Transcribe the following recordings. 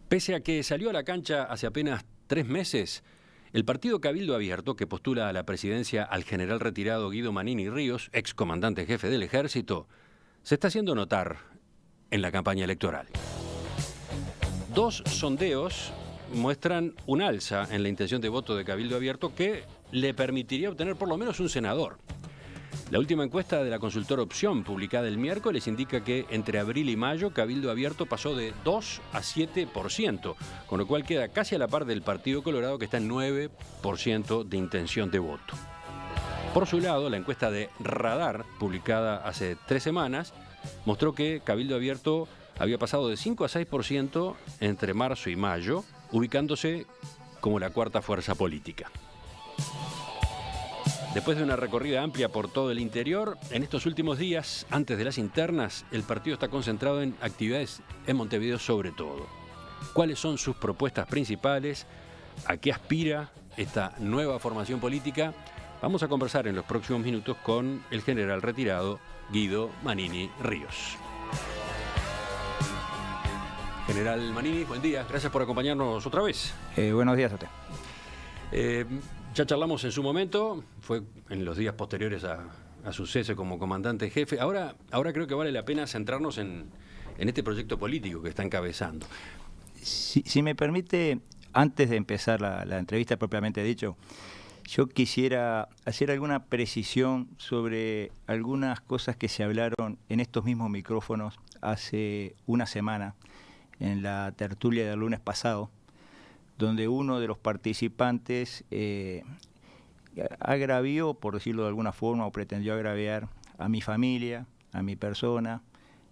Pese a que salió a la cancha hace apenas 3 meses, el partido Cabildo Abierto, que postula a la presidencia al general retirado Guido Manini Ríos, ex comandante jefe del Ejército, se está haciendo notar en la campaña electoral. 2 sondeos muestran un alza en la intención de voto de Cabildo Abierto que le permitiría obtener por lo menos un senador. La última encuesta de la consultora Opción, publicada el miércoles, indica que entre abril y mayo Cabildo Abierto pasó de 2 a 7%, con lo cual queda casi a la par del Partido Colorado, que está en 9% de intención de voto. Por su lado, la encuesta de Radar, publicada hace 3 semanas, mostró que Cabildo Abierto había pasado de 5 a 6% entre marzo y mayo, ubicándose como la cuarta fuerza política. Después de una recorrida amplia por todo el interior, en estos últimos días, antes de las internas, el partido está concentrado en actividades en Montevideo sobre todo. ¿Cuáles son sus propuestas principales? ¿A qué aspira esta nueva formación política? Vamos a conversar en los próximos minutos con el general retirado Guido Manini Ríos. General Manini, buen día. Gracias por acompañarnos otra vez. Buenos días a usted. Ya charlamos en su momento, fue en los días posteriores a su cese como comandante jefe. Ahora creo que vale la pena centrarnos en este proyecto político que está encabezando. Si me permite, antes de empezar la entrevista propiamente dicho, yo quisiera hacer alguna precisión sobre algunas cosas que se hablaron en estos mismos micrófonos hace una semana, en la tertulia del lunes pasado, donde uno de los participantes agravió, por decirlo de alguna forma, o pretendió agraviar a mi familia, a mi persona,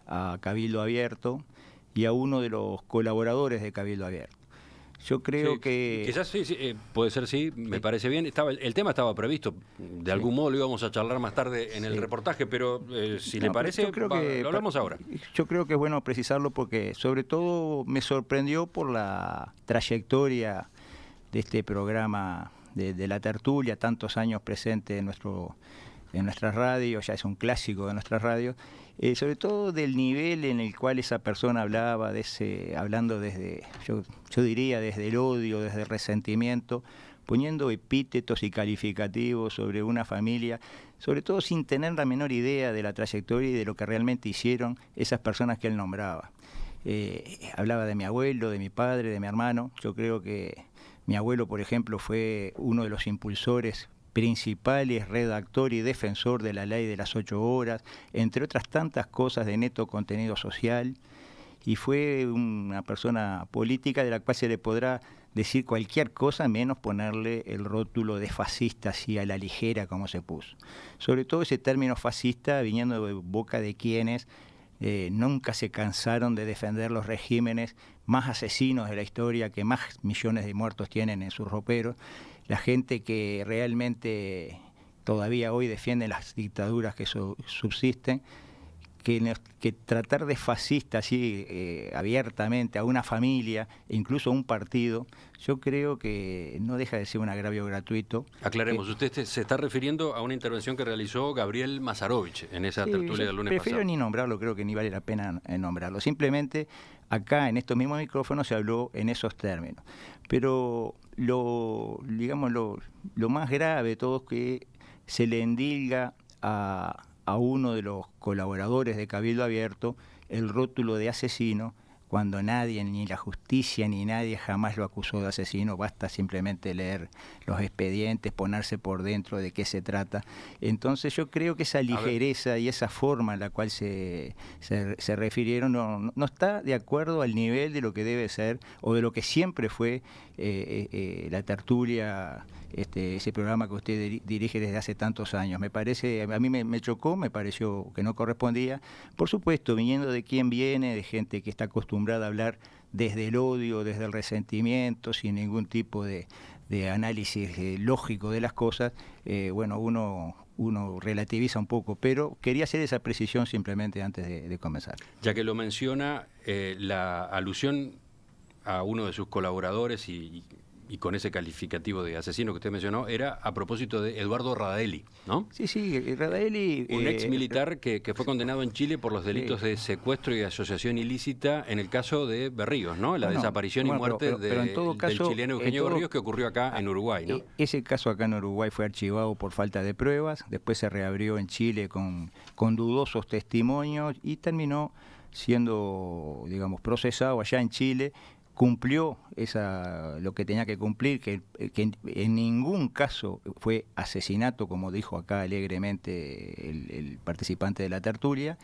a Cabildo Abierto y a uno de los colaboradores de Cabildo Abierto. Yo creo que... Quizás sí, puede ser sí, me parece bien. El tema estaba previsto, de algún modo lo íbamos a charlar más tarde en el reportaje, pero si le parece, yo creo que lo hablamos ahora. Yo creo que es bueno precisarlo porque sobre todo me sorprendió por la trayectoria de este programa de la tertulia, tantos años presente en nuestra radio, ya es un clásico de nuestra radio, sobre todo del nivel en el cual esa persona hablaba, hablando desde, yo diría, desde el odio, desde el resentimiento, poniendo epítetos y calificativos sobre una familia, sobre todo sin tener la menor idea de la trayectoria y de lo que realmente hicieron esas personas que él nombraba. Hablaba de mi abuelo, de mi padre, de mi hermano. Yo creo que mi abuelo, por ejemplo, fue uno de los impulsores principales, redactor y defensor de la ley de las 8 horas, entre otras tantas cosas de neto contenido social, y fue una persona política de la cual se le podrá decir cualquier cosa menos ponerle el rótulo de fascista así a la ligera como se puso. Sobre todo ese término fascista viniendo de boca de quienes nunca se cansaron de defender los regímenes más asesinos de la historia, que más millones de muertos tienen en sus roperos, la gente que realmente todavía hoy defiende las dictaduras que subsisten, que tratar de fascista así abiertamente a una familia e incluso a un partido, yo creo que no deja de ser un agravio gratuito. Aclaremos, usted se está refiriendo a una intervención que realizó Gabriel Mazarovich en esa tertulia del lunes pasado. Prefiero ni nombrarlo, creo que ni vale la pena nombrarlo. Simplemente acá en estos mismos micrófonos se habló en esos términos. Pero lo más grave de todo es que se le endilga a uno de los colaboradores de Cabildo Abierto el rótulo de asesino, cuando nadie, ni la justicia, ni nadie jamás lo acusó de asesino. Basta simplemente leer los expedientes, ponerse por dentro de qué se trata. Entonces yo creo que esa ligereza y esa forma en la cual se refirieron no está de acuerdo al nivel de lo que debe ser, o de lo que siempre fue la tertulia, ese programa que usted dirige desde hace tantos años. Me parece, a mí me chocó, me pareció que no correspondía. Por supuesto, viniendo de quien viene, de gente que está acostumbrada a hablar desde el odio, desde el resentimiento, sin ningún tipo de análisis lógico de las cosas, uno relativiza un poco, pero quería hacer esa precisión simplemente antes de comenzar. Ya que lo menciona, la alusión a uno de sus colaboradores y y con ese calificativo de asesino que usted mencionó, era a propósito de Eduardo Radaelli, ¿no? Sí, sí, Radaelli... Un ex militar que fue condenado en Chile por los delitos sí. de secuestro y asociación ilícita en el caso de Berríos, ¿no? La desaparición y muerte pero en todo caso, del chileno Eugenio Berríos, que ocurrió acá en Uruguay, ¿no? Ese caso acá en Uruguay fue archivado por falta de pruebas, después se reabrió en Chile con dudosos testimonios y terminó siendo, digamos, procesado allá en Chile. Cumplió lo que tenía que cumplir, que en ningún caso fue asesinato, como dijo acá alegremente el participante de la tertulia.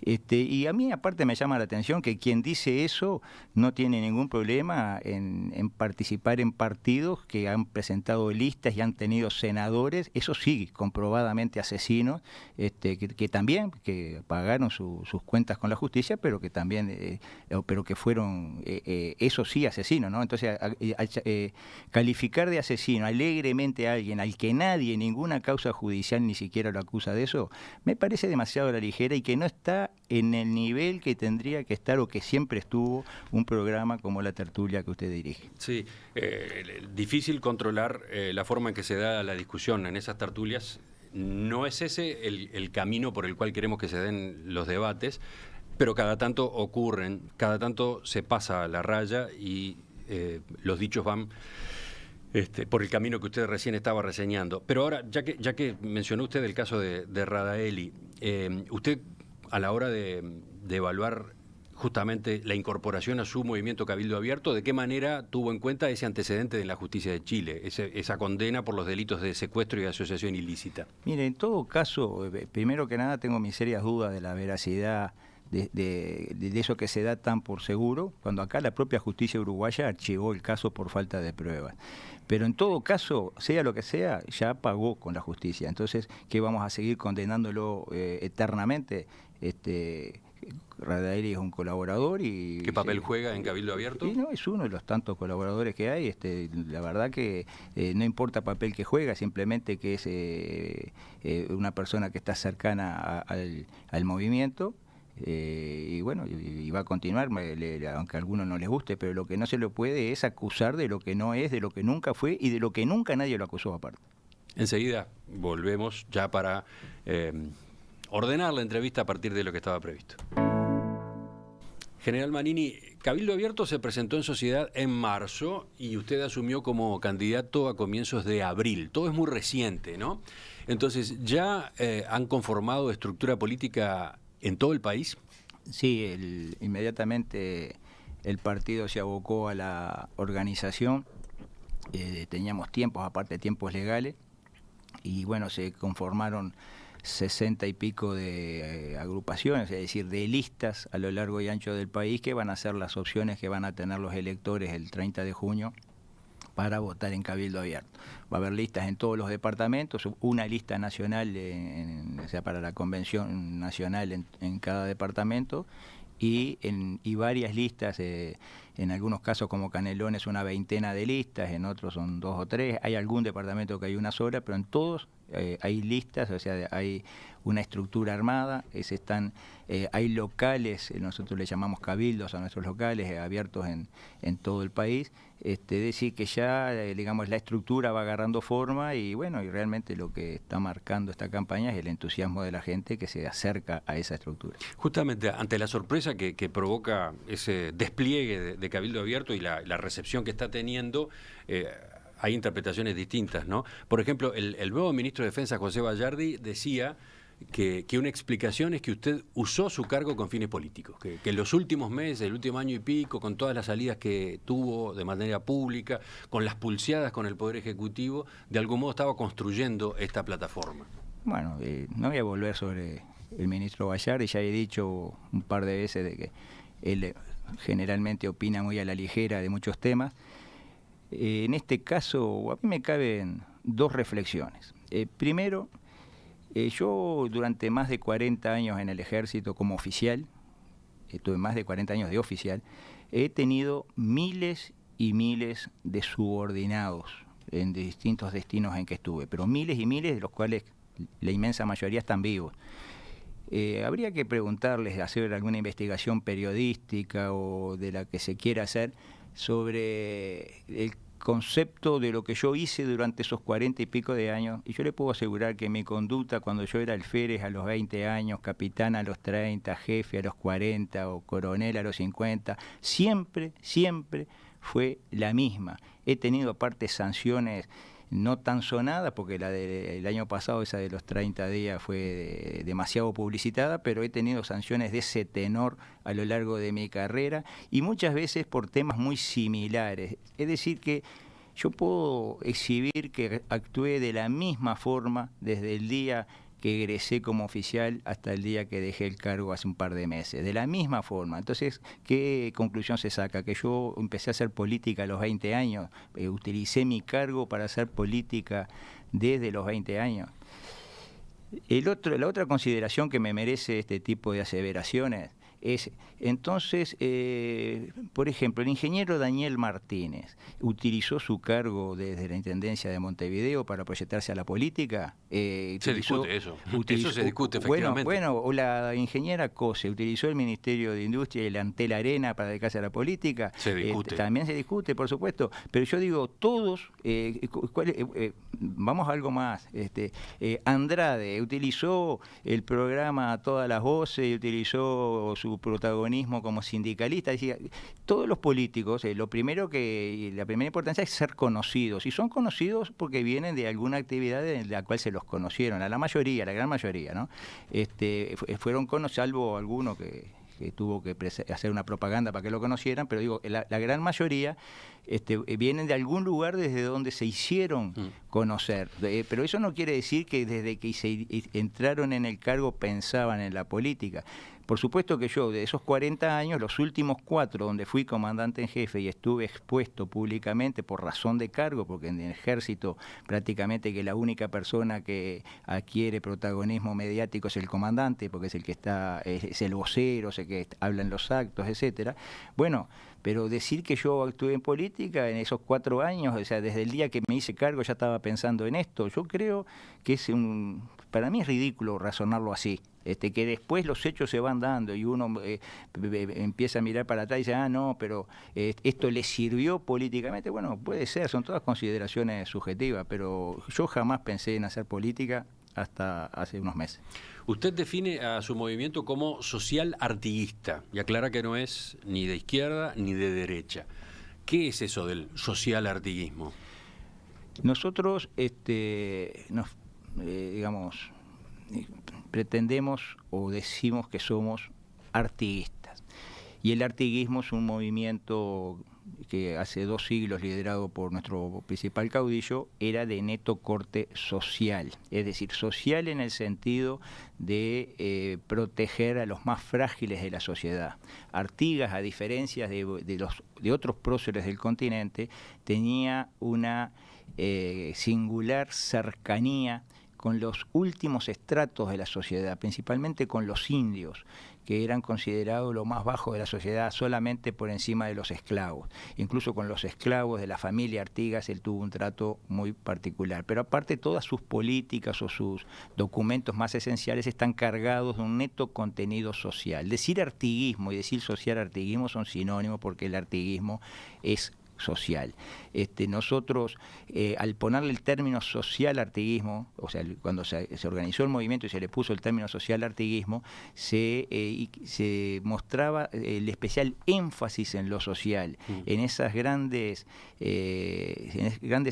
Y a mí aparte me llama la atención que quien dice eso no tiene ningún problema en participar en partidos que han presentado listas y han tenido senadores, eso sí, comprobadamente asesinos, que también que pagaron sus cuentas con la justicia, pero que también pero que fueron eso sí asesinos, ¿no? Entonces calificar de asesino alegremente a alguien al que nadie, ninguna causa judicial ni siquiera lo acusa de eso, me parece demasiado a la ligera y que no está en el nivel que tendría que estar o que siempre estuvo un programa como La Tertulia que usted dirige. Sí, difícil controlar la forma en que se da la discusión en esas tertulias. No es ese el camino por el cual queremos que se den los debates, pero cada tanto ocurren, cada tanto se pasa la raya y los dichos van por el camino que usted recién estaba reseñando. Pero ahora, ya que mencionó usted el caso de Radaelli, usted a la hora de evaluar justamente la incorporación a su movimiento Cabildo Abierto, ¿de qué manera tuvo en cuenta ese antecedente de la justicia de Chile, esa condena por los delitos de secuestro y asociación ilícita? Mire, en todo caso, primero que nada tengo mis serias dudas de la veracidad de eso que se da tan por seguro, cuando acá la propia justicia uruguaya archivó el caso por falta de pruebas. Pero en todo caso, sea lo que sea, ya pagó con la justicia. Entonces, ¿qué vamos a seguir condenándolo eternamente? Radaelli es un colaborador y... ¿Qué papel juega en Cabildo Abierto? No, es uno de los tantos colaboradores que hay. La verdad que no importa papel que juega, simplemente que es una persona que está cercana al movimiento. Y bueno, y va a continuar, aunque a algunos no les guste, pero lo que no se le puede es acusar de lo que no es, de lo que nunca fue y de lo que nunca nadie lo acusó aparte. Enseguida volvemos ya para ordenar la entrevista a partir de lo que estaba previsto. General Manini, Cabildo Abierto se presentó en sociedad en marzo y usted asumió como candidato a comienzos de abril. Todo es muy reciente, ¿no? Entonces, ¿ya han conformado estructura política en todo el país? Sí, inmediatamente el partido se abocó a la organización. Teníamos tiempos, aparte tiempos legales, y bueno, se conformaron 60 y pico de agrupaciones, es decir, de listas a lo largo y ancho del país que van a ser las opciones que van a tener los electores el 30 de junio para votar en Cabildo Abierto. Va a haber listas en todos los departamentos, una lista nacional, o sea, para la convención nacional en cada departamento, y varias listas, en algunos casos como Canelones una veintena de listas, en otros son 2 o 3, hay algún departamento que hay una sola, pero en todos hay listas, o sea, hay una estructura armada, hay locales, nosotros le llamamos cabildos a nuestros locales, abiertos en todo el país, decir que ya, digamos, la estructura va agarrando forma y bueno, y realmente lo que está marcando esta campaña es el entusiasmo de la gente que se acerca a esa estructura. Justamente ante la sorpresa que provoca ese despliegue de Cabildo Abierto y la recepción que está teniendo, hay interpretaciones distintas, ¿no? Por ejemplo, el nuevo ministro de Defensa, José Bayardi, decía que una explicación es que usted usó su cargo con fines políticos, que en los últimos meses, el último año y pico, con todas las salidas que tuvo de manera pública, con las pulseadas con el Poder Ejecutivo, de algún modo estaba construyendo esta plataforma. Bueno, no voy a volver sobre el ministro Bayardi, ya he dicho un par de veces de que él generalmente opina muy a la ligera de muchos temas. En este caso, a mí me caben 2 reflexiones. Primero, yo durante más de 40 años en el ejército como oficial, tuve más de 40 años de oficial, he tenido miles y miles de subordinados en distintos destinos en que estuve, pero miles y miles de los cuales la inmensa mayoría están vivos. Habría que preguntarles, hacer alguna investigación periodística o de la que se quiera hacer sobre concepto de lo que yo hice durante esos 40 y pico de años, y yo le puedo asegurar que mi conducta cuando yo era alférez a los 20 años, capitán a los 30, jefe a los 40 o coronel a los 50, siempre fue la misma. He tenido aparte sanciones no tan sonadas, porque la del año pasado, esa de los 30 días, fue demasiado publicitada, pero he tenido sanciones de ese tenor a lo largo de mi carrera, y muchas veces por temas muy similares. Es decir, que yo puedo exhibir que actué de la misma forma desde el día que egresé como oficial hasta el día que dejé el cargo hace un par de meses, de la misma forma. Entonces, ¿qué conclusión se saca? Que yo empecé a hacer política a los 20 años, utilicé mi cargo para hacer política desde los 20 años. La otra consideración que me merece este tipo de aseveraciones es, entonces, por ejemplo, el ingeniero Daniel Martínez utilizó su cargo desde la Intendencia de Montevideo para proyectarse a la política. Se discute eso. Eso se discute, efectivamente. Bueno, o la ingeniera Cose utilizó el Ministerio de Industria y el Antel Arena para dedicarse a la política. Se discute. También se discute, por supuesto. Pero yo digo, todos, vamos a algo más. Andrade utilizó el programa Todas las Voces y utilizó su protagonismo como sindicalista. Decía, todos los políticos, la primera importancia es ser conocidos, y son conocidos porque vienen de alguna actividad en la cual se los conocieron, la gran mayoría, ¿no? Fueron conocidos, salvo alguno que tuvo que hacer una propaganda para que lo conocieran, pero digo, la gran mayoría vienen de algún lugar desde donde se hicieron conocer. Pero eso no quiere decir que desde que entraron en el cargo pensaban en la política. Por supuesto que yo, de esos 40 años, los últimos 4 donde fui comandante en jefe y estuve expuesto públicamente por razón de cargo, porque en el ejército prácticamente que la única persona que adquiere protagonismo mediático es el comandante, porque es el que es el vocero, es el que habla en los actos, etcétera. Bueno, pero decir que yo actué en política en esos 4 años, o sea, desde el día que me hice cargo ya estaba pensando en esto, yo creo que para mí es ridículo razonarlo así. Que después los hechos se van dando y uno empieza a mirar para atrás y dice, no, pero esto le sirvió políticamente. Bueno, puede ser, son todas consideraciones subjetivas, pero yo jamás pensé en hacer política hasta hace unos meses. Usted define a su movimiento como social artiguista y aclara que no es ni de izquierda ni de derecha. ¿Qué es eso del social artiguismo? Nosotros, pretendemos o decimos que somos artiguistas. Y el artiguismo es un movimiento que hace 2 siglos, liderado por nuestro principal caudillo, era de neto corte social. Es decir, social en el sentido de proteger a los más frágiles de la sociedad. Artigas, a diferencia de otros próceres del continente, tenía una singular cercanía con los últimos estratos de la sociedad, principalmente con los indios, que eran considerados lo más bajo de la sociedad, solamente por encima de los esclavos. Incluso con los esclavos de la familia Artigas él tuvo un trato muy particular. Pero aparte, todas sus políticas o sus documentos más esenciales están cargados de un neto contenido social. Decir artiguismo y decir social artiguismo son sinónimos, porque el artiguismo es social. Nosotros, al ponerle el término social artiguismo, o sea, cuando se organizó el movimiento y se le puso el término social artiguismo, se mostraba el especial énfasis en lo social, en esos grandes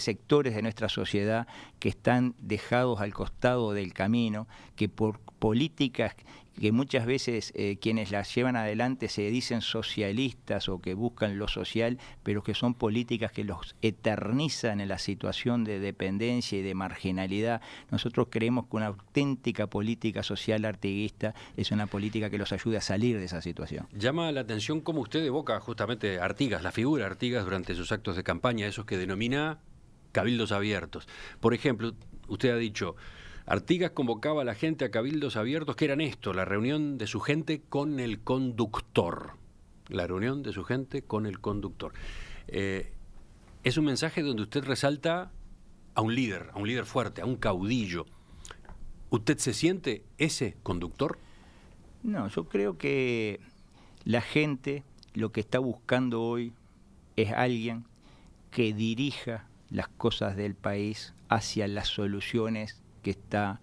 sectores de nuestra sociedad que están dejados al costado del camino, que por políticas que muchas veces quienes las llevan adelante se dicen socialistas o que buscan lo social, pero que son políticas que los eternizan en la situación de dependencia y de marginalidad. Nosotros creemos que una auténtica política social artiguista es una política que los ayude a salir de esa situación. Llama la atención cómo usted evoca justamente Artigas, la figura Artigas durante sus actos de campaña, esos que denomina cabildos abiertos. Por ejemplo, usted ha dicho, Artigas convocaba a la gente a cabildos abiertos, que eran esto, la reunión de su gente con el conductor. La reunión de su gente con el conductor. Es un mensaje donde usted resalta a un líder fuerte, a un caudillo. ¿Usted se siente ese conductor? No, yo creo que la gente lo que está buscando hoy es alguien que dirija las cosas del país hacia las soluciones que está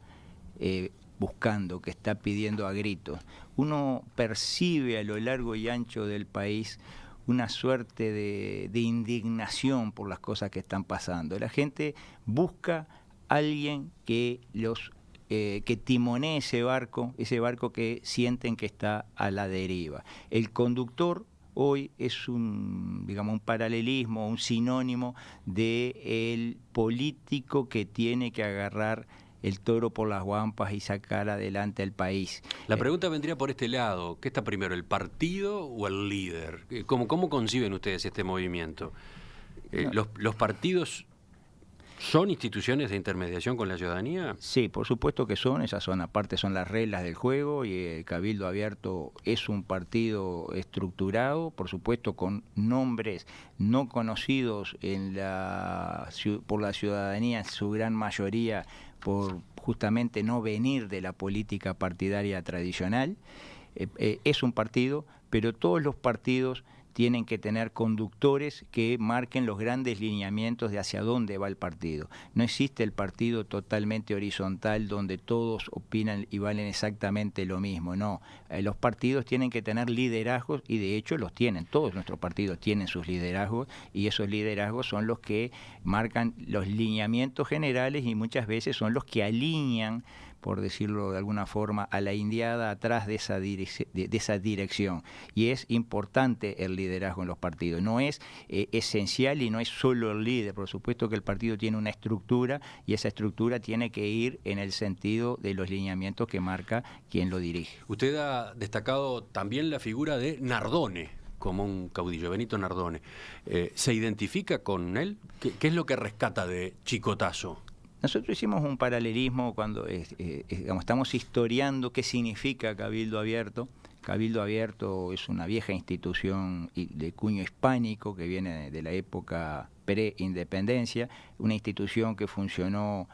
buscando, que está pidiendo a gritos. Uno percibe a lo largo y ancho del país una suerte de indignación por las cosas que están pasando. La gente busca a alguien que que timonee ese barco que sienten que está a la deriva. El conductor hoy es un paralelismo, un sinónimo del político que tiene que agarrar el toro por las guampas y sacar adelante al país. La pregunta vendría por este lado. ¿Qué está primero, el partido o el líder? ¿Cómo conciben ustedes este movimiento? ¿Los partidos son instituciones de intermediación con la ciudadanía? Sí, por supuesto que son, esas son aparte, son las reglas del juego, y el Cabildo Abierto es un partido estructurado, por supuesto con nombres no conocidos por la ciudadanía en su gran mayoría, por justamente no venir de la política partidaria tradicional. Es un partido, pero todos los partidos tienen que tener conductores que marquen los grandes lineamientos de hacia dónde va el partido. No existe el partido totalmente horizontal donde todos opinan y valen exactamente lo mismo, no. Los partidos tienen que tener liderazgos, y de hecho los tienen. Todos nuestros partidos tienen sus liderazgos, y esos liderazgos son los que marcan los lineamientos generales, y muchas veces son los que alinean, por decirlo de alguna forma, a la indiada atrás de esa dirección. Y es importante el liderazgo en los partidos. No es esencial y no es solo el líder. Por supuesto que el partido tiene una estructura, y esa estructura tiene que ir en el sentido de los lineamientos que marca quien lo dirige. Usted ha destacado también la figura de Nardone como un caudillo, Benito Nardone. ¿Se identifica con él? ¿Qué es lo que rescata de Chicotazo? Nosotros hicimos un paralelismo cuando estamos historiando qué significa Cabildo Abierto. Cabildo Abierto es una vieja institución de cuño hispánico que viene de la época pre-independencia, una institución que funcionó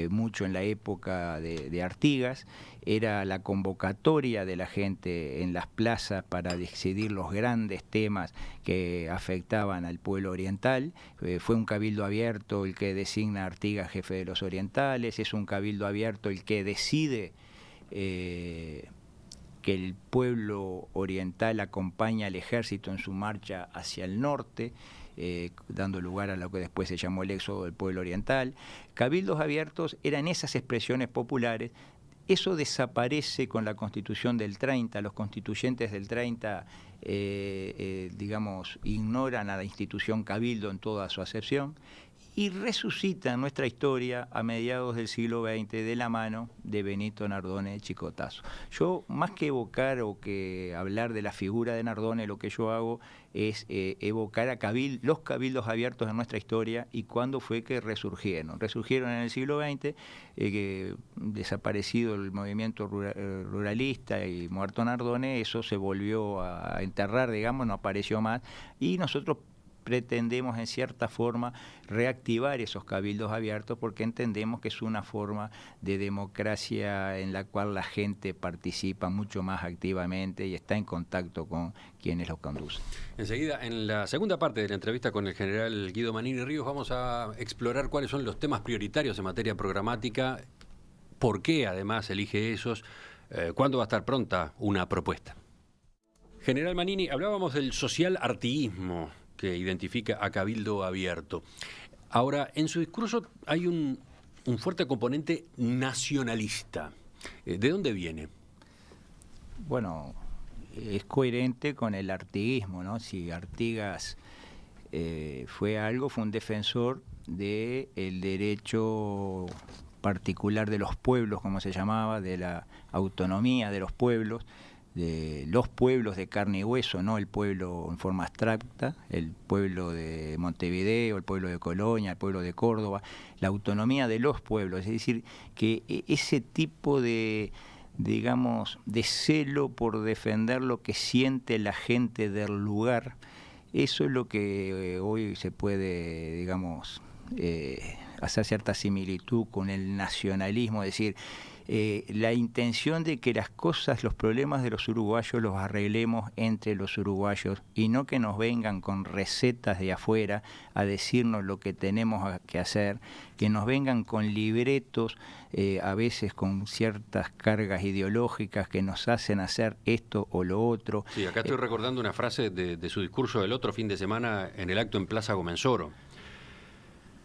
mucho en la época de Artigas. Era la convocatoria de la gente en las plazas para decidir los grandes temas que afectaban al pueblo oriental. Fue un cabildo abierto el que designa a Artigas jefe de los orientales, es un cabildo abierto el que decide que el pueblo oriental acompaña al ejército en su marcha hacia el norte, dando lugar a lo que después se llamó el éxodo del pueblo oriental. Cabildos abiertos eran esas expresiones populares. Eso desaparece con la Constitución del 30. Los constituyentes del 30, ignoran a la institución cabildo en toda su acepción, y resucita nuestra historia a mediados del siglo XX de la mano de Benito Nardone Chicotazo. Yo, más que evocar o que hablar de la figura de Nardone, lo que yo hago es evocar a los cabildos abiertos en nuestra historia y cuándo fue que resurgieron. Resurgieron en el siglo XX, desaparecido el movimiento ruralista y muerto Nardone, eso se volvió a enterrar, no apareció más, y nosotros pretendemos en cierta forma reactivar esos cabildos abiertos, porque entendemos que es una forma de democracia en la cual la gente participa mucho más activamente y está en contacto con quienes los conducen. Enseguida, en la segunda parte de la entrevista con el general Guido Manini Ríos, vamos a explorar cuáles son los temas prioritarios en materia programática, por qué además elige esos, cuándo va a estar pronta una propuesta. General Manini, hablábamos del social artiguismo que identifica a Cabildo Abierto. Ahora, en su discurso hay un fuerte componente nacionalista. ¿De dónde viene? Bueno, es coherente con el artiguismo, ¿no? Si Artigas fue un defensor del derecho particular de los pueblos, como se llamaba, de la autonomía de los pueblos de carne y hueso, no el pueblo en forma abstracta, el pueblo de Montevideo, el pueblo de Colonia, el pueblo de Córdoba, la autonomía de los pueblos, es decir, que ese tipo de celo por defender lo que siente la gente del lugar, eso es lo que hoy se puede, hacer cierta similitud con el nacionalismo, es decir, la intención de que las cosas, los problemas de los uruguayos los arreglemos entre los uruguayos y no que nos vengan con recetas de afuera a decirnos lo que tenemos que hacer, que nos vengan con libretos, a veces con ciertas cargas ideológicas que nos hacen hacer esto o lo otro. Sí, acá estoy recordando una frase de su discurso del otro fin de semana en el acto en Plaza Comensoro.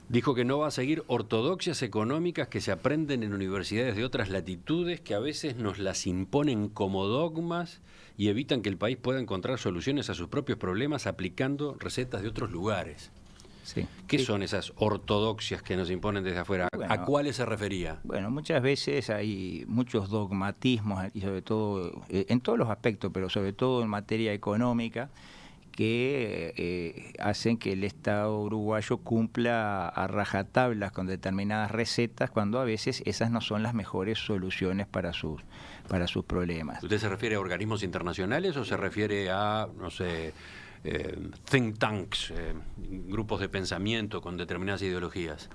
Dijo que no va a seguir ortodoxias económicas que se aprenden en universidades de otras latitudes, que a veces nos las imponen como dogmas y evitan que el país pueda encontrar soluciones a sus propios problemas aplicando recetas de otros lugares. Sí. ¿Qué son esas ortodoxias que nos imponen desde afuera? Bueno, ¿a cuáles se refería? Bueno, muchas veces hay muchos dogmatismos, y sobre todo en todos los aspectos, pero sobre todo en materia económica, que hacen que el Estado uruguayo cumpla a rajatablas con determinadas recetas, cuando a veces esas no son las mejores soluciones para sus problemas. ¿Usted se refiere a organismos internacionales o se refiere a, no sé, think tanks, grupos de pensamiento con determinadas ideologías?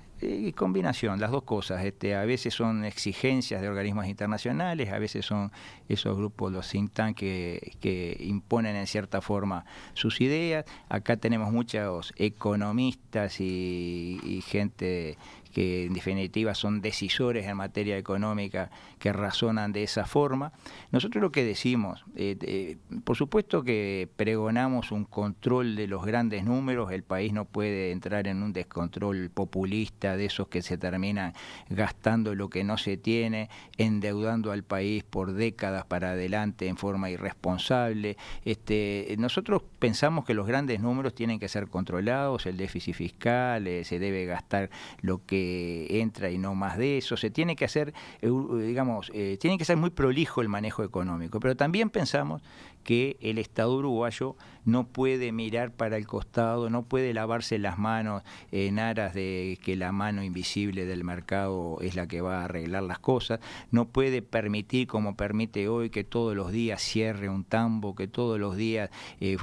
Combinación, las dos cosas. A veces son exigencias de organismos internacionales, a veces son esos grupos, los think tanks, que imponen en cierta forma sus ideas. Acá tenemos muchos economistas y gente que en definitiva son decisores en materia económica que razonan de esa forma. Nosotros lo que decimos, por supuesto que pregonamos un control de los grandes números, el país no puede entrar en un descontrol populista de esos que se terminan gastando lo que no se tiene, endeudando al país por décadas para adelante en forma irresponsable. Nosotros pensamos que los grandes números tienen que ser controlados, el déficit fiscal, se debe gastar lo que entra y no más de eso. Se tiene que hacer, tiene que ser muy prolijo el manejo económico, pero también pensamos que el Estado uruguayo no puede mirar para el costado, no puede lavarse las manos en aras de que la mano invisible del mercado es la que va a arreglar las cosas, no puede permitir, como permite hoy, que todos los días cierre un tambo, que todos los días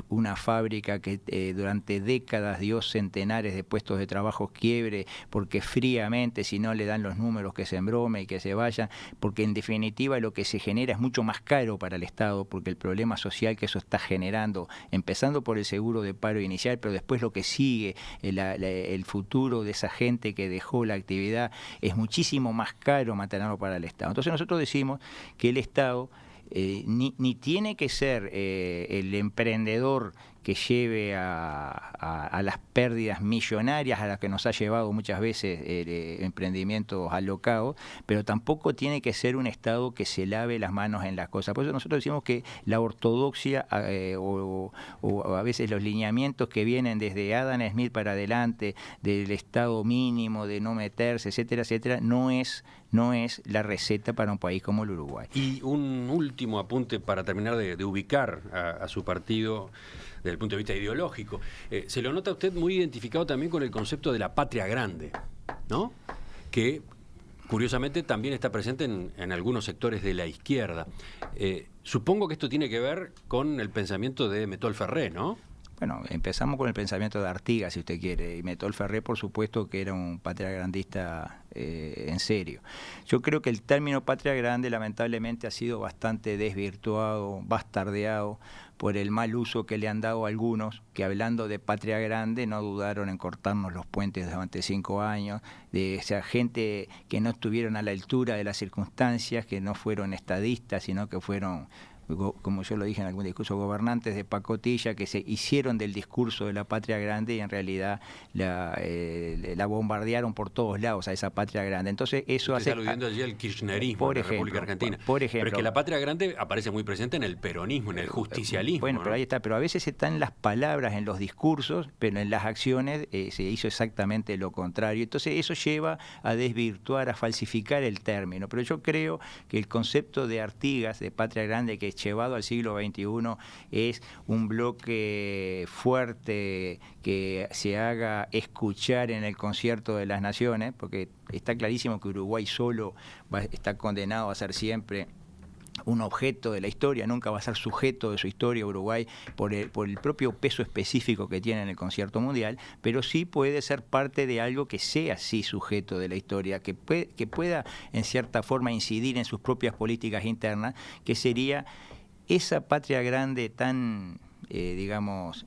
una fábrica que durante décadas dio centenares de puestos de trabajo quiebre, porque fríamente, si no le dan los números, que se embrome y que se vayan, porque en definitiva lo que se genera es mucho más caro para el Estado, porque el problema social que eso está generando, empezando por el seguro de paro inicial, pero después lo que sigue, el futuro de esa gente que dejó la actividad, es muchísimo más caro mantenerlo para el Estado. Entonces nosotros decimos que el Estado ni tiene que ser el emprendedor que lleve a las pérdidas millonarias a las que nos ha llevado muchas veces emprendimientos alocados, pero tampoco tiene que ser un Estado que se lave las manos en las cosas. Por eso nosotros decimos que la ortodoxia o a veces los lineamientos que vienen desde Adam Smith para adelante, del Estado mínimo, de no meterse, etcétera, etcétera, no es la receta para un país como el Uruguay. Y un último apunte para terminar de ubicar a su partido desde el punto de vista ideológico. Se lo nota a usted muy identificado también con el concepto de la patria grande, ¿no? Que curiosamente también está presente en algunos sectores de la izquierda. Supongo que esto tiene que ver con el pensamiento de Metol Ferré, ¿no? Bueno, empezamos con el pensamiento de Artigas, si usted quiere, y Metol Ferré, por supuesto, que era un patria grandista en serio. Yo creo que el término patria grande lamentablemente ha sido bastante desvirtuado, bastardeado por el mal uso que le han dado a algunos, que hablando de patria grande no dudaron en cortarnos los puentes durante 5 años, de gente que no estuvieron a la altura de las circunstancias, que no fueron estadistas, sino que fueron, como yo lo dije en algún discurso, gobernantes de pacotilla que se hicieron del discurso de la patria grande y en realidad la bombardearon por todos lados a esa patria grande. Entonces eso hace... Está aludiendo allí al kirchnerismo en la República Argentina. Por ejemplo. Pero es que la patria grande aparece muy presente en el peronismo, en el justicialismo. Bueno, ¿no? Pero ahí está. Pero a veces están las palabras en los discursos, pero en las acciones se hizo exactamente lo contrario. Entonces eso lleva a desvirtuar, a falsificar el término. Pero yo creo que el concepto de Artigas, de patria grande, que llevado al siglo XXI es un bloque fuerte que se haga escuchar en el concierto de las naciones, porque está clarísimo que Uruguay solo está condenado a ser siempre un objeto de la historia, nunca va a ser sujeto de su historia Uruguay por el propio peso específico que tiene en el concierto mundial, pero sí puede ser parte de algo que sea sí sujeto de la historia, que pueda en cierta forma incidir en sus propias políticas internas, que sería esa patria grande tan, digamos,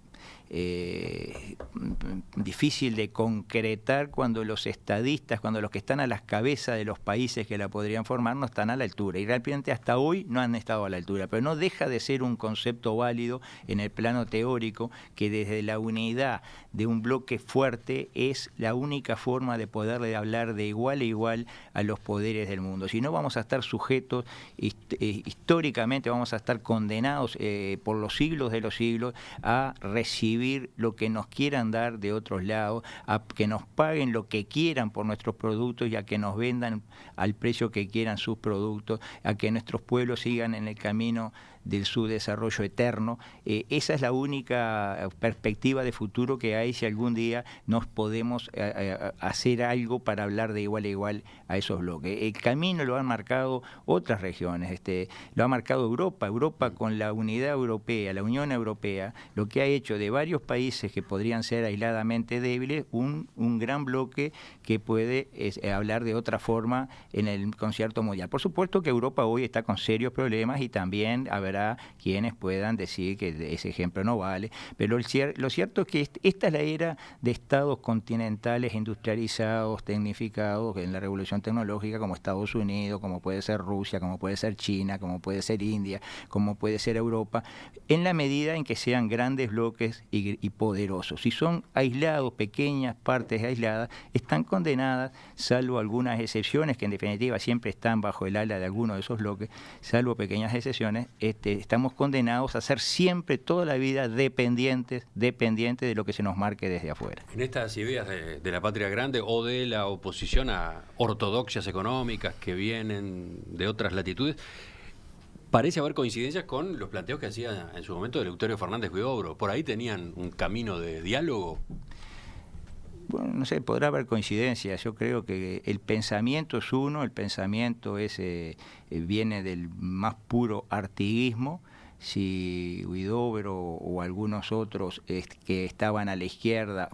difícil de concretar cuando los estadistas, cuando los que están a las cabezas de los países que la podrían formar no están a la altura, y realmente hasta hoy no han estado a la altura, pero no deja de ser un concepto válido en el plano teórico, que desde la unidad de un bloque fuerte es la única forma de poderle hablar de igual a igual a los poderes del mundo. Si no, vamos a estar sujetos, históricamente vamos a estar condenados por los siglos de los siglos a recibir lo que nos quieran dar de otros lados, a que nos paguen lo que quieran por nuestros productos y a que nos vendan al precio que quieran sus productos, a que nuestros pueblos sigan en el camino del subdesarrollo eterno. Esa es la única perspectiva de futuro que hay si algún día nos podemos hacer algo para hablar de igual a igual a esos bloques. El camino lo han marcado otras regiones, lo ha marcado Europa. Europa, con la unidad europea, la Unión Europea, lo que ha hecho de varios países que podrían ser aisladamente débiles un gran bloque que puede hablar de otra forma en el concierto mundial. Por supuesto que Europa hoy está con serios problemas y también habrá quienes puedan decir que ese ejemplo no vale, pero lo cierto es que esta es la era de estados continentales industrializados, tecnificados en la revolución tecnológica, como Estados Unidos, como puede ser Rusia, como puede ser China, como puede ser India, como puede ser Europa, en la medida en que sean grandes bloques y poderosos. Si son aislados, pequeñas partes aisladas, están condenadas, salvo algunas excepciones que en definitiva siempre están bajo el ala de alguno de esos bloques, salvo pequeñas excepciones, estamos condenados a ser siempre, toda la vida, dependientes de lo que se nos marque desde afuera. En estas ideas de la patria grande o de la oposición a ortodoxias económicas que vienen de otras latitudes, parece haber coincidencias con los planteos que hacía en su momento Eleuterio Fernández Huidobro. ¿Por ahí tenían un camino de diálogo? Bueno, no sé, podrá haber coincidencias. Yo creo que el pensamiento es uno, el pensamiento viene del más puro artiguismo. Si Huidobro o algunos otros que estaban a la izquierda,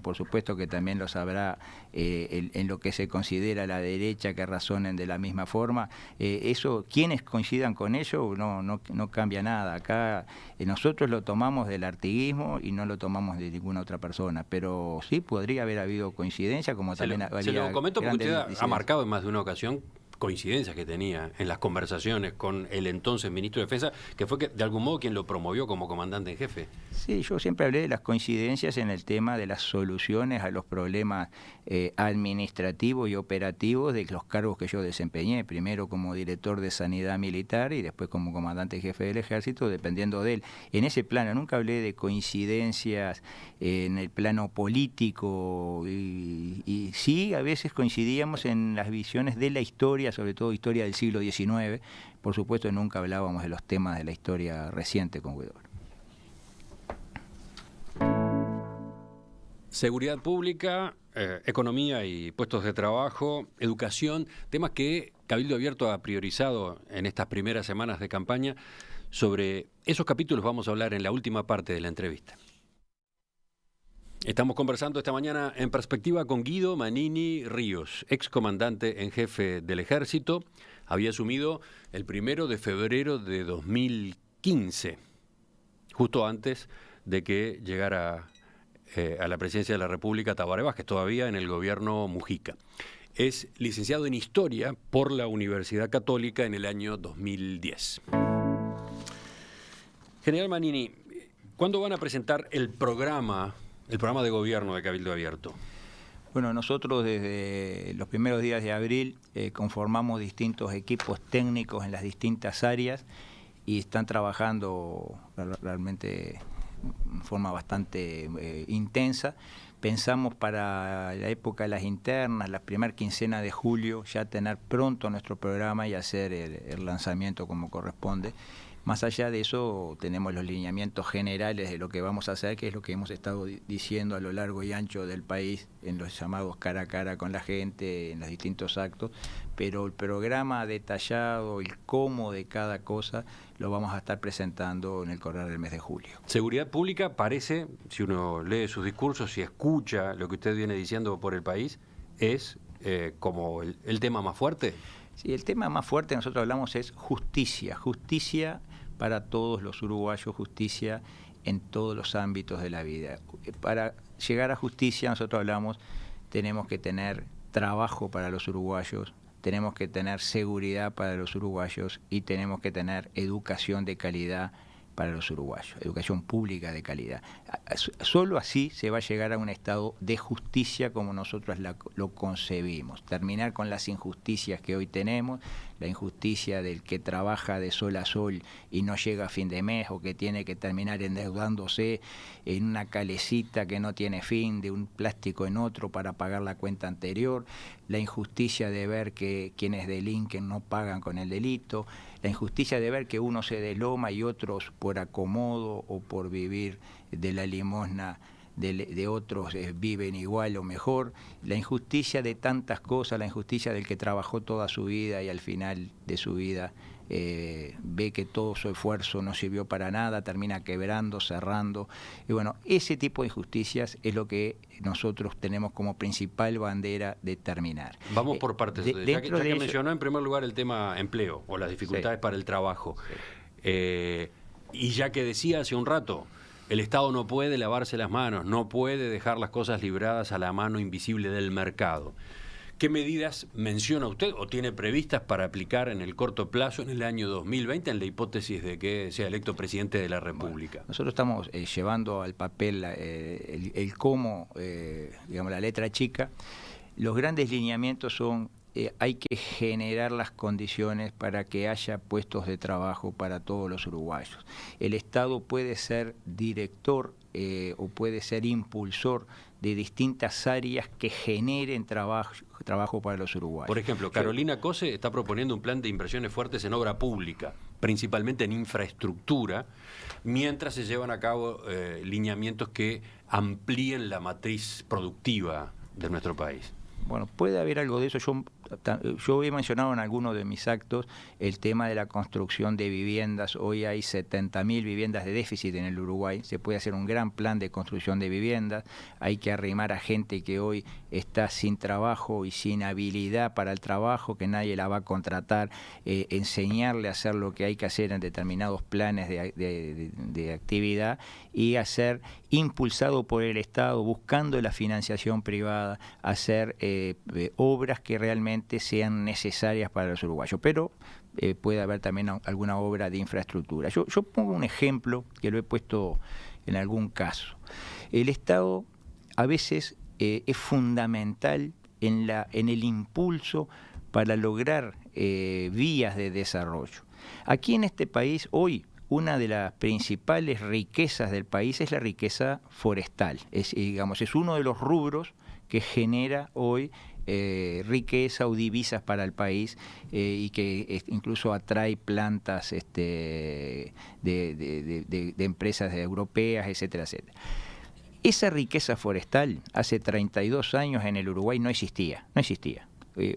por supuesto que también lo sabrá en lo que se considera la derecha, que razonen de la misma forma, eso, quienes coincidan con ello no cambia nada. Acá nosotros lo tomamos del artiguismo y no lo tomamos de ninguna otra persona, pero sí podría haber habido coincidencia, como también había. Se lo comento porque usted ha marcado en más de una ocasión coincidencias que tenía en las conversaciones con el entonces ministro de Defensa, que fue de algún modo quien lo promovió como comandante en jefe. Sí, yo siempre hablé de las coincidencias en el tema de las soluciones a los problemas administrativos y operativos de los cargos que yo desempeñé, primero como director de Sanidad Militar y después como comandante jefe del Ejército, dependiendo de él. En ese plano, nunca hablé de coincidencias en el plano político y sí, a veces coincidíamos en las visiones de la historia, sobre todo historia del siglo XIX. Por supuesto, nunca hablábamos de los temas de la historia reciente con Huidobro. Seguridad pública, economía y puestos de trabajo, educación, temas que Cabildo Abierto ha priorizado en estas primeras semanas de campaña. Sobre esos capítulos vamos a hablar en la última parte de la entrevista. Estamos conversando esta mañana en Perspectiva con Guido Manini Ríos, excomandante en jefe del Ejército. Había asumido el 1 de febrero de 2015, justo antes de que llegara a la presidencia de la República Tabaré Vázquez, todavía en el gobierno Mujica. Es licenciado en Historia por la Universidad Católica en el año 2010. General Manini, ¿cuándo van a presentar el programa de gobierno de Cabildo Abierto? Bueno, nosotros desde los primeros días de abril conformamos distintos equipos técnicos en las distintas áreas y están trabajando realmente en forma bastante intensa. Pensamos para la época de las internas, la primera quincena de julio, ya tener pronto nuestro programa y hacer el lanzamiento como corresponde. Más allá de eso, tenemos los lineamientos generales de lo que vamos a hacer, que es lo que hemos estado diciendo a lo largo y ancho del país, en los llamados cara a cara con la gente, en los distintos actos, pero el programa detallado, el cómo de cada cosa, lo vamos a estar presentando en el correr del mes de julio. Seguridad pública parece, si uno lee sus discursos y escucha lo que usted viene diciendo por el país, es como el tema más fuerte. Sí, el tema más fuerte que nosotros hablamos es justicia, justicia para todos los uruguayos, justicia en todos los ámbitos de la vida. Para llegar a justicia, nosotros hablamos, tenemos que tener trabajo para los uruguayos, tenemos que tener seguridad para los uruguayos y tenemos que tener educación de calidad para los uruguayos, educación pública de calidad. Solo así se va a llegar a un estado de justicia como nosotros lo concebimos. Terminar con las injusticias que hoy tenemos, la injusticia del que trabaja de sol a sol y no llega a fin de mes, o que tiene que terminar endeudándose en una calecita que no tiene fin, de un plástico en otro para pagar la cuenta anterior, la injusticia de ver que quienes delinquen no pagan con el delito, la injusticia de ver que uno se desloma y otros por acomodo o por vivir de la limosna de otros viven igual o mejor, la injusticia de tantas cosas, la injusticia del que trabajó toda su vida y al final de su vida ve que todo su esfuerzo no sirvió para nada, termina quebrando, cerrando. Y bueno, ese tipo de injusticias es lo que nosotros tenemos como principal bandera de terminar. Vamos por partes. Ya que mencionó en primer lugar el tema empleo o las dificultades para el trabajo. Y ya que decía hace un rato, el Estado no puede lavarse las manos, no puede dejar las cosas libradas a la mano invisible del mercado. ¿Qué medidas menciona usted o tiene previstas para aplicar en el corto plazo, en el año 2020, en la hipótesis de que sea electo presidente de la República? Bueno, nosotros estamos llevando al papel el cómo, digamos, la letra chica. Los grandes lineamientos son: hay que generar las condiciones para que haya puestos de trabajo para todos los uruguayos. El Estado puede ser director o puede ser impulsor de distintas áreas que generen trabajo para los uruguayos. Por ejemplo, Carolina Cose está proponiendo un plan de inversiones fuertes en obra pública, principalmente en infraestructura, mientras se llevan a cabo lineamientos que amplíen la matriz productiva de nuestro país. Bueno, puede haber algo de eso. Yo he mencionado en algunos de mis actos el tema de la construcción de viviendas. Hoy hay 70.000 viviendas de déficit en el Uruguay. Se puede hacer un gran plan de construcción de viviendas. Hay que arrimar a gente que hoy está sin trabajo y sin habilidad para el trabajo, que nadie la va a contratar, enseñarle a hacer lo que hay que hacer en determinados planes de actividad y hacer, impulsado por el Estado, buscando la financiación privada, hacer obras que realmente sean necesarias para los uruguayos, pero puede haber también alguna obra de infraestructura. Yo pongo un ejemplo que lo he puesto en algún caso. El Estado a veces es fundamental en el impulso para lograr vías de desarrollo. Aquí en este país hoy una de las principales riquezas del país es la riqueza forestal. Es uno de los rubros que genera hoy riqueza o divisas para el país y que incluso atrae plantas de empresas europeas, etcétera, etcétera. Esa riqueza forestal hace 32 años en el Uruguay no existía.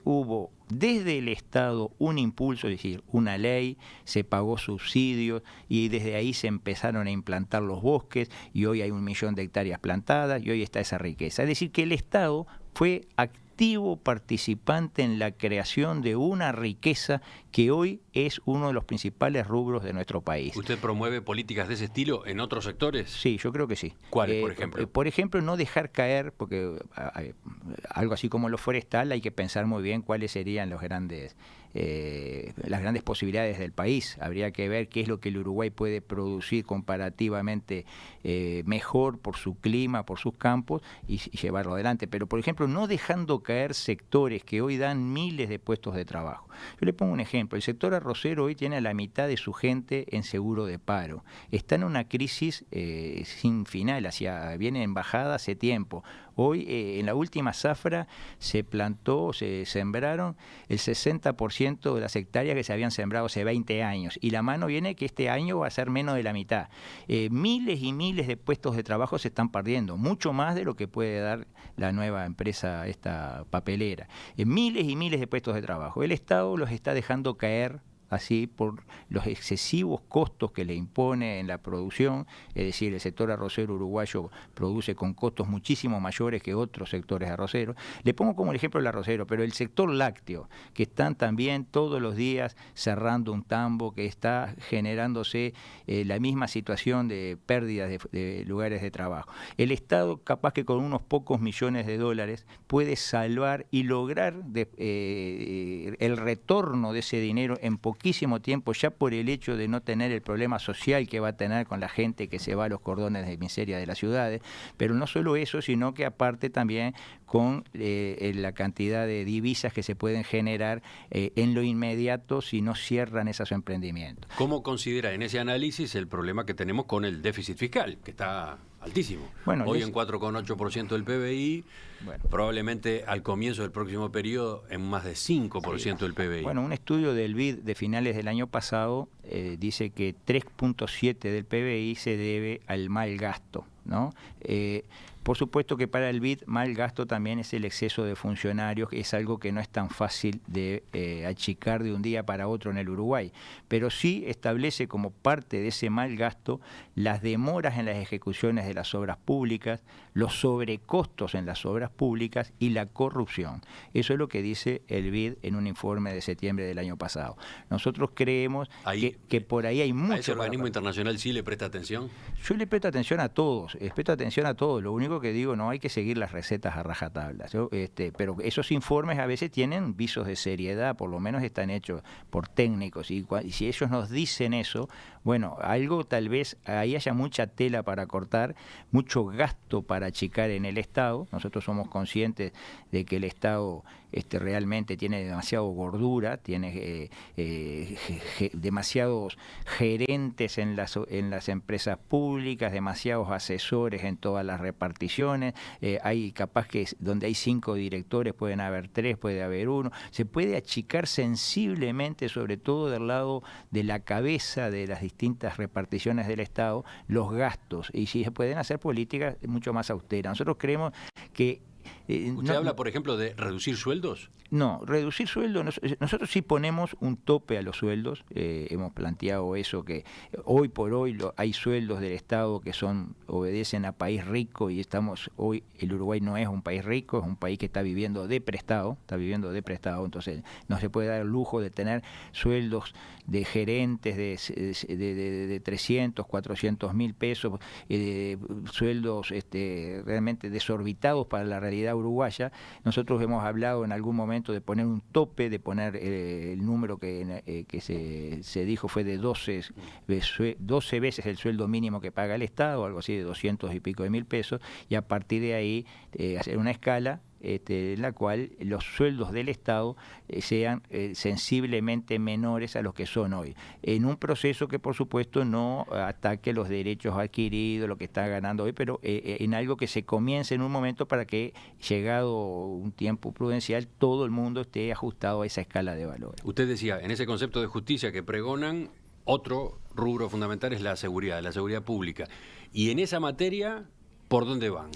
Hubo desde el Estado un impulso, es decir, una ley, se pagó subsidios y desde ahí se empezaron a implantar los bosques y hoy hay 1 millón de hectáreas plantadas y hoy está esa riqueza. Es decir, que el Estado fue activo participante en la creación de una riqueza que hoy es uno de los principales rubros de nuestro país. ¿Usted promueve políticas de ese estilo en otros sectores? Sí, yo creo que sí. ¿Cuáles, por ejemplo? Por ejemplo, no dejar caer, porque algo así como lo forestal hay que pensar muy bien cuáles serían las grandes posibilidades del país. Habría que ver qué es lo que el Uruguay puede producir comparativamente mejor por su clima, por sus campos y llevarlo adelante. Pero, por ejemplo, no dejando caer sectores que hoy dan miles de puestos de trabajo. Yo le pongo un ejemplo. El sector arrocero hoy tiene a la mitad de su gente en seguro de paro. Está en una crisis sin final, viene en bajada hace tiempo. Hoy, en la última zafra, se sembraron el 60% 50% de las hectáreas que se habían sembrado hace 20 años. Y la mano viene que este año va a ser menos de la mitad. Miles y miles de puestos de trabajo se están perdiendo, mucho más de lo que puede dar la nueva empresa, esta papelera. Miles y miles de puestos de trabajo. El Estado los está dejando caer así por los excesivos costos que le impone en la producción, es decir, el sector arrocero uruguayo produce con costos muchísimo mayores que otros sectores arroceros. Le pongo como el ejemplo el arrocero, pero el sector lácteo, que están también todos los días cerrando un tambo, que está generándose la misma situación de pérdidas de lugares de trabajo. El Estado, capaz que con unos pocos millones de dólares, puede salvar y lograr el retorno de ese dinero en poquísimo tiempo, ya por el hecho de no tener el problema social que va a tener con la gente que se va a los cordones de miseria de las ciudades, pero no solo eso, sino que aparte también con la cantidad de divisas que se pueden generar en lo inmediato si no cierran esos emprendimientos. ¿Cómo considera en ese análisis el problema que tenemos con el déficit fiscal, que está altísimo? Bueno, hoy en 4,8% del PBI, bueno, probablemente al comienzo del próximo periodo en más de 5% del PBI. Bueno, un estudio del BID de finales del año pasado dice que 3,7 del PBI se debe al mal gasto, ¿no? Por supuesto que para el BID mal gasto también es el exceso de funcionarios, que es algo que no es tan fácil de achicar de un día para otro en el Uruguay, pero sí establece como parte de ese mal gasto las demoras en las ejecuciones de las obras públicas, los sobrecostos en las obras públicas y la corrupción. Eso es lo que dice el BID en un informe de septiembre del año pasado. Nosotros creemos que por ahí hay mucho. ¿A ese organismo internacional sí le presta atención? Yo le presto atención a todos, Lo único que digo, no hay que seguir las recetas a rajatabla. Pero esos informes a veces tienen visos de seriedad, por lo menos están hechos por técnicos. Y si ellos nos dicen eso, bueno, algo tal vez ahí haya mucha tela para cortar, mucho gasto para achicar en el Estado. Nosotros somos conscientes de que el Estado realmente tiene demasiado gordura, tiene demasiados gerentes en las empresas públicas, demasiados asesores en todas las reparticiones, hay capaz que donde hay 5 directores pueden haber 3, puede haber 1, se puede achicar sensiblemente, sobre todo del lado de la cabeza de las distintas reparticiones del Estado, los gastos, y si se pueden hacer políticas mucho más austeras. Nosotros creemos que ¿Usted habla, por ejemplo, de reducir sueldos? No, reducir sueldos, nosotros sí ponemos un tope a los sueldos, hemos planteado eso, que hoy por hoy hay sueldos del Estado que obedecen a país rico, y hoy el Uruguay no es un país rico, es un país que está viviendo de prestado, entonces no se puede dar el lujo de tener sueldos de gerentes de 300, 400 mil pesos, sueldos realmente desorbitados para la realidad uruguaya. Nosotros hemos hablado en algún momento de poner un tope, de poner el número que se dijo fue de 12 veces el sueldo mínimo que paga el Estado, algo así de 200 y pico de mil pesos, y a partir de ahí hacer una escala en la cual los sueldos del Estado sean sensiblemente menores a los que son hoy, en un proceso que por supuesto no ataque los derechos adquiridos, lo que está ganando hoy, pero en algo que se comience en un momento para que, llegado un tiempo prudencial, todo el mundo esté ajustado a esa escala de valores. Usted decía, en ese concepto de justicia que pregonan, otro rubro fundamental es la seguridad pública. Y en esa materia, ¿por dónde van?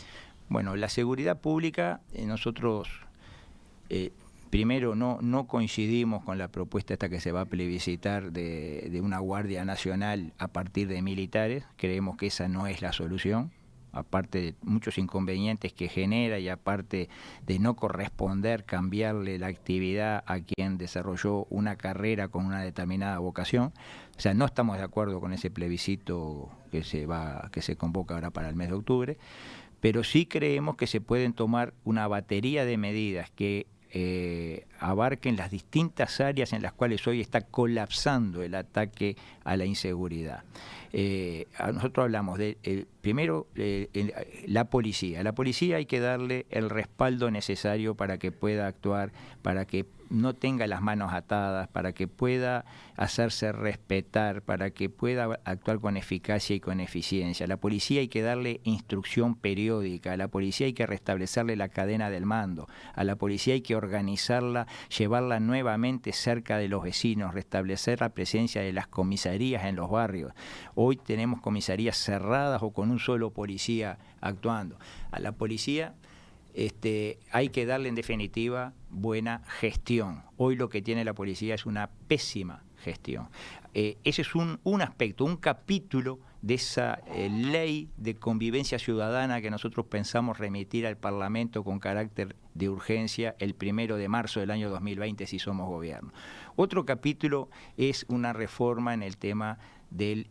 Bueno, la seguridad pública, nosotros primero no coincidimos con la propuesta esta que se va a plebiscitar de una Guardia Nacional a partir de militares. Creemos que esa no es la solución, aparte de muchos inconvenientes que genera y aparte de no corresponder cambiarle la actividad a quien desarrolló una carrera con una determinada vocación. O sea, no estamos de acuerdo con ese plebiscito que se convoca ahora para el mes de octubre. Pero sí creemos que se pueden tomar una batería de medidas que abarquen las distintas áreas en las cuales hoy está colapsando el ataque a la inseguridad. Nosotros hablamos de, primero, la policía. A la policía hay que darle el respaldo necesario para que pueda actuar, para que no tenga las manos atadas, para que pueda hacerse respetar, para que pueda actuar con eficacia y con eficiencia. A la policía hay que darle instrucción periódica, a la policía hay que restablecerle la cadena del mando, a la policía hay que organizarla, llevarla nuevamente cerca de los vecinos, restablecer la presencia de las comisarías en los barrios. Hoy tenemos comisarías cerradas o con un solo policía actuando. A la policía hay que darle en definitiva buena gestión. Hoy lo que tiene la policía es una pésima gestión. Ese es un aspecto, un capítulo de esa ley de convivencia ciudadana que nosotros pensamos remitir al Parlamento con carácter de urgencia el 1 de marzo del año 2020 si somos gobierno. Otro capítulo es una reforma en el tema del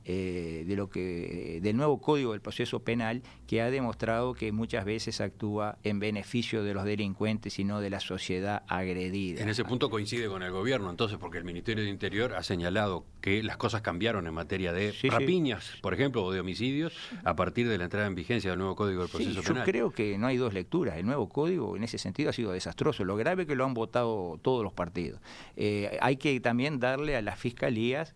nuevo Código del Proceso Penal, que ha demostrado que muchas veces actúa en beneficio de los delincuentes y no de la sociedad agredida. En ese punto coincide con el gobierno, entonces, porque el Ministerio de Interior ha señalado que las cosas cambiaron en materia de rapiñas, por ejemplo, o de homicidios, a partir de la entrada en vigencia del nuevo Código del Proceso Penal. Yo creo que no hay dos lecturas. El nuevo Código, en ese sentido, ha sido desastroso. Lo grave es que lo han votado todos los partidos. Hay que también darle a las fiscalías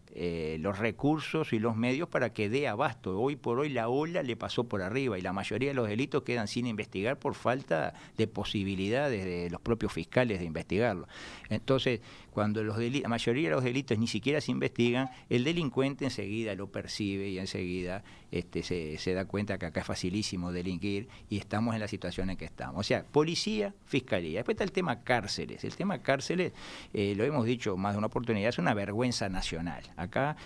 los recursos y los medios para que dé abasto. Hoy por hoy la ola le pasó por arriba y la mayoría de los delitos quedan sin investigar por falta de posibilidades de los propios fiscales de investigarlo. Entonces, cuando la mayoría de los delitos ni siquiera se investigan, el delincuente enseguida lo percibe y enseguida se da cuenta que acá es facilísimo delinquir y estamos en la situación en que estamos. O sea, policía, fiscalía. Después está el tema cárceles. El tema cárceles, lo hemos dicho más de una oportunidad, es una vergüenza nacional. Acá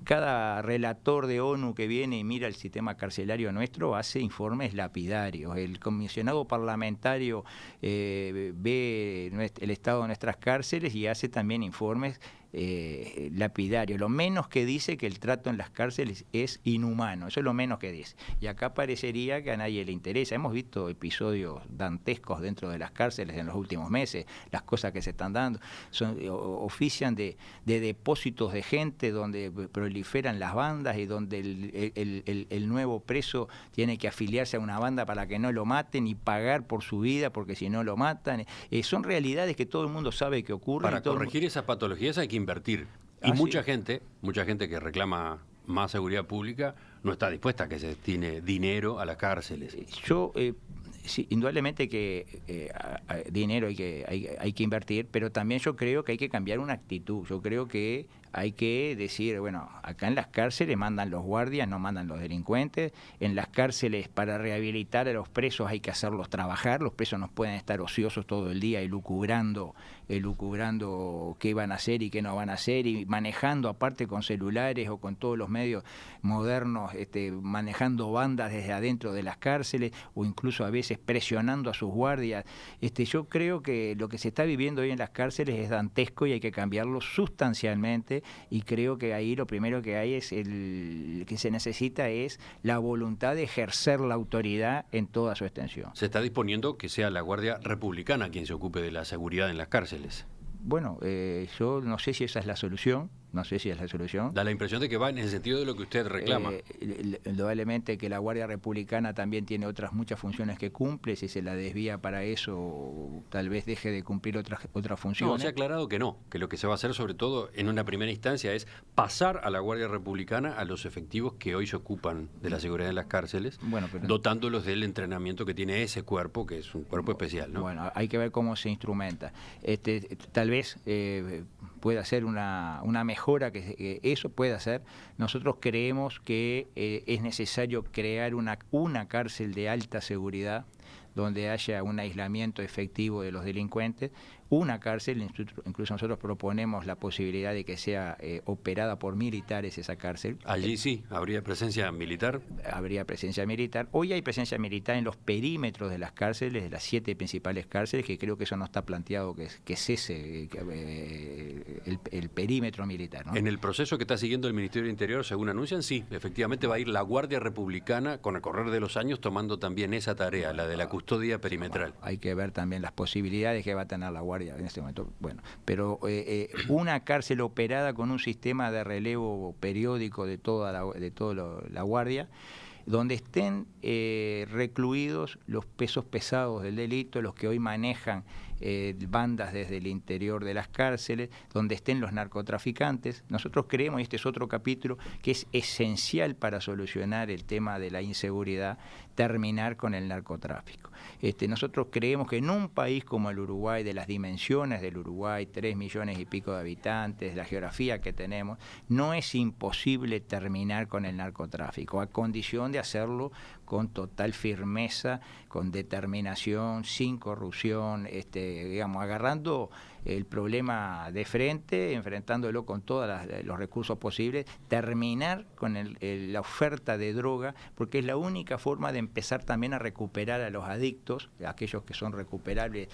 cada relator de ONU que viene y mira el sistema carcelario nuestro hace informes lapidarios. El comisionado parlamentario ve el estado de nuestras cárceles y hace también informes lapidario. Lo menos que dice que el trato en las cárceles es inhumano, eso es lo menos que dice. Y acá parecería que a nadie le interesa. Hemos visto episodios dantescos dentro de las cárceles en los últimos meses, las cosas que se están dando, ofician de depósitos de gente donde proliferan las bandas y donde el nuevo preso tiene que afiliarse a una banda para que no lo maten y pagar por su vida porque si no lo matan. Son realidades que todo el mundo sabe que ocurren. Para corregir esas patologías hay que invertir. Y mucha gente que reclama más seguridad pública no está dispuesta a que se destine dinero a las cárceles. Sí, indudablemente que dinero hay que invertir, pero también yo creo que hay que cambiar una actitud. Yo creo que hay que decir, bueno, acá en las cárceles mandan los guardias, no mandan los delincuentes. En las cárceles, para rehabilitar a los presos hay que hacerlos trabajar. Los presos no pueden estar ociosos todo el día y lucubrando qué van a hacer y qué no van a hacer, y manejando aparte con celulares o con todos los medios modernos, manejando bandas desde adentro de las cárceles o incluso a veces presionando a sus guardias. Yo creo que lo que se está viviendo hoy en las cárceles es dantesco y hay que cambiarlo sustancialmente, y creo que ahí lo primero que hay es que se necesita es la voluntad de ejercer la autoridad en toda su extensión. Se está disponiendo que sea la Guardia Republicana quien se ocupe de la seguridad en las cárceles. Bueno, yo no sé si esa es la solución. No sé si es la solución. Da la impresión de que va en el sentido de lo que usted reclama. Indudablemente que la Guardia Republicana también tiene otras muchas funciones que cumple. Si se la desvía para eso, tal vez deje de cumplir otras funciones. No, se ha aclarado que no, que lo que se va a hacer sobre todo en una primera instancia es pasar a la Guardia Republicana a los efectivos que hoy se ocupan de la seguridad de las cárceles, dotándolos del entrenamiento que tiene ese cuerpo, que es un cuerpo especial, ¿no? Bueno, hay que ver cómo se instrumenta. Tal vez pueda ser una mejora, que eso puede hacer. Nosotros creemos que es necesario crear una cárcel de alta seguridad donde haya un aislamiento efectivo de los delincuentes, una cárcel, incluso nosotros proponemos la posibilidad de que sea operada por militares esa cárcel. Allí sí, ¿habría presencia militar? Habría presencia militar. Hoy hay presencia militar en los perímetros de las cárceles, de las 7 principales cárceles, que creo que eso no está planteado que cese el perímetro militar, ¿no? En el proceso que está siguiendo el Ministerio del Interior, según anuncian, sí, efectivamente va a ir la Guardia Republicana con el correr de los años tomando también esa tarea, la de la custodia perimetral. Hay que ver también las posibilidades que va a tener la Guardia en este momento. Bueno, pero una cárcel operada con un sistema de relevo periódico de toda la Guardia, donde estén recluidos los pesos pesados del delito, los que hoy manejan bandas desde el interior de las cárceles, donde estén los narcotraficantes. Nosotros creemos, y este es otro capítulo, que es esencial para solucionar el tema de la inseguridad, terminar con el narcotráfico. Nosotros creemos que en un país como el Uruguay, de las dimensiones del Uruguay, 3 millones y pico de habitantes, la geografía que tenemos, no es imposible terminar con el narcotráfico, a condición de hacerlo con total firmeza, con determinación, sin corrupción, digamos, agarrando el problema de frente, enfrentándolo con todos los recursos posibles, terminar con la oferta de droga, porque es la única forma de empezar también a recuperar a los adictos, aquellos que son recuperables,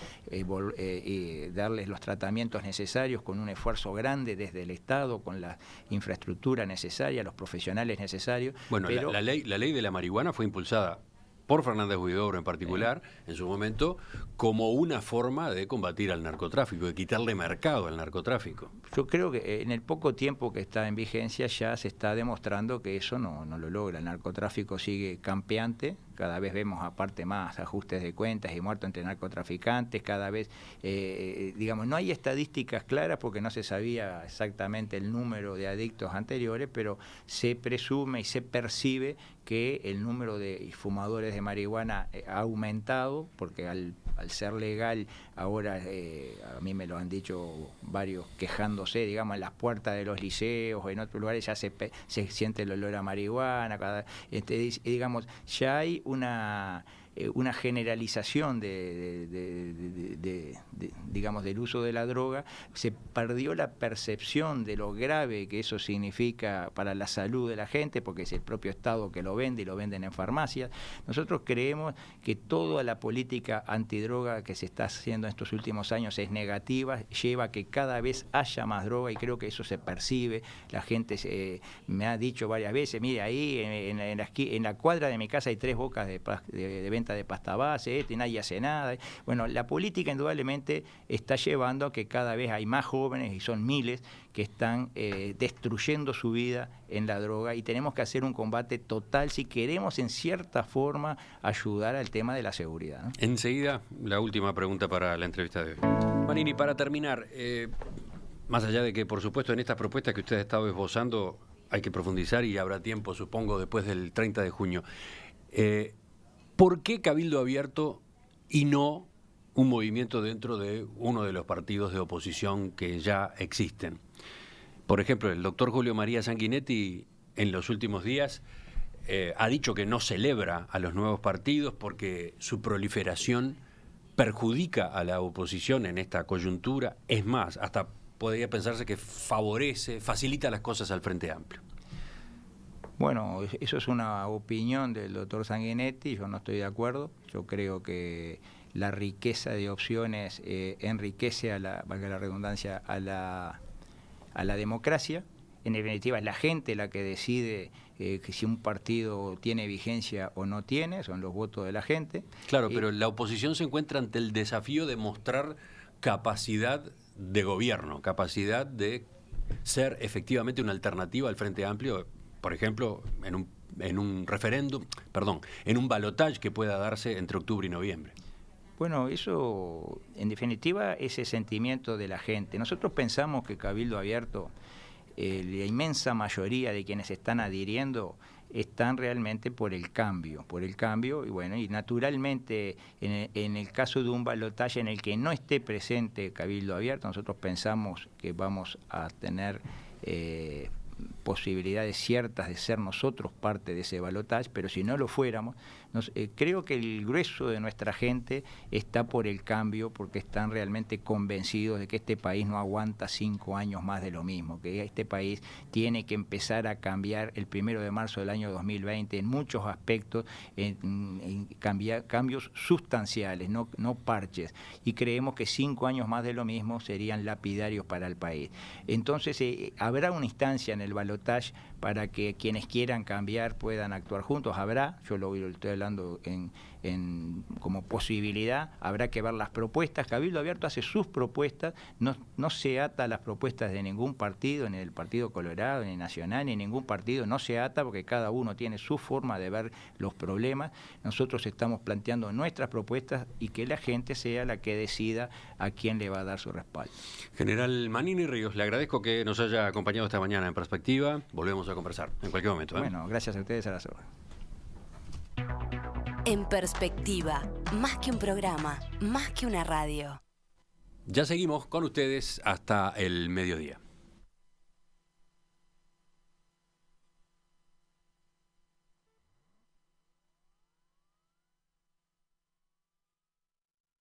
darles los tratamientos necesarios con un esfuerzo grande desde el Estado, con la infraestructura necesaria, los profesionales necesarios. Bueno, pero la ley de la marihuana fue impulsada por Fernández Huidobro en particular, en su momento, como una forma de combatir al narcotráfico, de quitarle mercado al narcotráfico. Yo creo que en el poco tiempo que está en vigencia ya se está demostrando que eso no lo logra. El narcotráfico sigue campeante, cada vez vemos aparte más ajustes de cuentas y muertos entre narcotraficantes, cada vez, digamos, no hay estadísticas claras porque no se sabía exactamente el número de adictos anteriores, pero se presume y se percibe que el número de fumadores de marihuana ha aumentado, porque al ser legal ahora, a mí me lo han dicho varios quejándose, digamos, en las puertas de los liceos, en otros lugares ya se siente el olor a marihuana, digamos, ya hay una generalización digamos, del uso de la droga. Se perdió la percepción de lo grave que eso significa para la salud de la gente, porque es el propio Estado que lo vende y lo venden en farmacias. Nosotros creemos que toda la política antidroga que se está haciendo en estos últimos años es negativa, lleva a que cada vez haya más droga, y creo que eso se percibe. La gente me ha dicho varias veces, mire, ahí en la cuadra de mi casa hay 3 bocas de venta de pasta base, y nadie hace nada. Bueno, la política indudablemente está llevando a que cada vez hay más jóvenes, y son miles, que están destruyendo su vida en la droga, y tenemos que hacer un combate total si queremos en cierta forma ayudar al tema de la seguridad, ¿no? Enseguida, la última pregunta para la entrevista de hoy. Manini, para terminar, más allá de que, por supuesto, en estas propuestas que usted ha estado esbozando hay que profundizar y habrá tiempo, supongo, después del 30 de junio, ¿por qué Cabildo Abierto y no un movimiento dentro de uno de los partidos de oposición que ya existen? Por ejemplo, el doctor Julio María Sanguinetti en los últimos días ha dicho que no celebra a los nuevos partidos porque su proliferación perjudica a la oposición en esta coyuntura. Es más, hasta podría pensarse que facilita las cosas al Frente Amplio. Bueno, eso es una opinión del doctor Sanguinetti, yo no estoy de acuerdo. Yo creo que la riqueza de opciones enriquece, valga la redundancia, a la democracia. En definitiva, es la gente la que decide que si un partido tiene vigencia o no tiene, son los votos de la gente. Claro, pero la oposición se encuentra ante el desafío de mostrar capacidad de gobierno, capacidad de ser efectivamente una alternativa al Frente Amplio, por ejemplo, en un referéndum, en un balotaje que pueda darse entre octubre y noviembre. Bueno, eso, en definitiva, ese sentimiento de la gente. Nosotros pensamos que Cabildo Abierto, la inmensa mayoría de quienes están adhiriendo, están realmente por el cambio, y bueno, y naturalmente en el caso de un balotaje en el que no esté presente Cabildo Abierto, nosotros pensamos que vamos a tener posibilidades ciertas de ser nosotros parte de ese balotaje, pero si no lo fuéramos, creo que el grueso de nuestra gente está por el cambio, porque están realmente convencidos de que este país no aguanta 5 años más de lo mismo, que este país tiene que empezar a cambiar el 1 de marzo del año 2020 en muchos aspectos, cambios sustanciales, no parches, y creemos que 5 años más de lo mismo serían lapidarios para el país. Entonces habrá una instancia en el balotaje para que quienes quieran cambiar puedan actuar juntos. Habrá, yo lo estoy hablando como posibilidad, habrá que ver las propuestas. Cabildo Abierto hace sus propuestas, no se ata a las propuestas de ningún partido, ni del Partido Colorado, ni Nacional, ni ningún partido, no se ata porque cada uno tiene su forma de ver los problemas. Nosotros estamos planteando nuestras propuestas y que la gente sea la que decida a quién le va a dar su respaldo. General Manini Ríos, le agradezco que nos haya acompañado esta mañana en Perspectiva. Volvemos a conversar en cualquier momento. Bueno, gracias a ustedes, a las órdenes. En Perspectiva, más que un programa, más que una radio. Ya seguimos con ustedes hasta el mediodía.